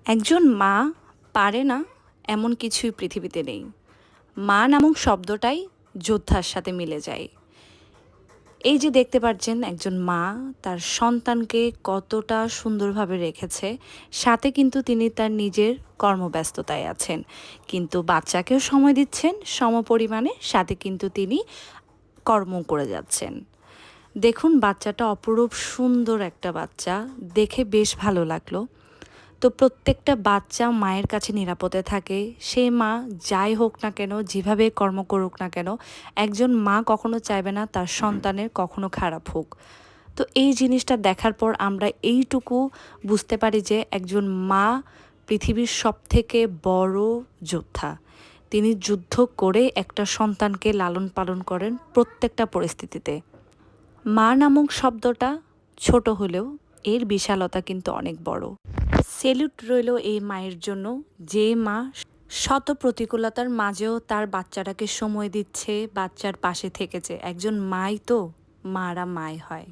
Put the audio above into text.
একজন মা পারে না এমন কিছুই পৃথিবীতে নেই। মা নামক শব্দটাই যোদ্ধার সাথে মিলে যায়। এই যে দেখতে পাচ্ছেন একজন মা তার সন্তানকে কতটা সুন্দরভাবে রেখেছে, সাথে কিন্তু তিনি তার নিজের কর্মব্যস্ততায় আছেন। কিন্তু বাচ্চাকেও সময় দিচ্ছেন সমপরিমাণে, সাথে কিন্তু তিনি কর্ম করে যাচ্ছেন। দেখুন বাচ্চাটা অপরূপ সুন্দর একটা বাচ্চা, দেখে বেশ ভালো লাগলো। তো প্রত্যেকটা বাচ্চা মায়ের কাছে নিরাপদে থাকে। সে মা যাই হোক না কেন, যেভাবে কর্ম করুক না কেন, একজন মা কখনো চাইবে না তার সন্তানের কখনো খারাপ হোক। তো এই জিনিসটা দেখার পর আমরা এইটুকু বুঝতে পারি যে একজন মা পৃথিবীর সবথেকে বড় যোদ্ধা। তিনি যুদ্ধ করে একটা সন্তানকে লালন পালন করেন প্রত্যেকটা পরিস্থিতিতে। মা নামক শব্দটা ছোট হলেও এর বিশালতা কিন্তু অনেক বড়। সেলুট রইল এই মায়ের জন্য, যে মা শত প্রতিকূলতার মাঝেও তার বাচ্চাটাকে সময় দিচ্ছে, বাচ্চার পাশে থেকেছে। একজন মাই তো মারা মাই হয়।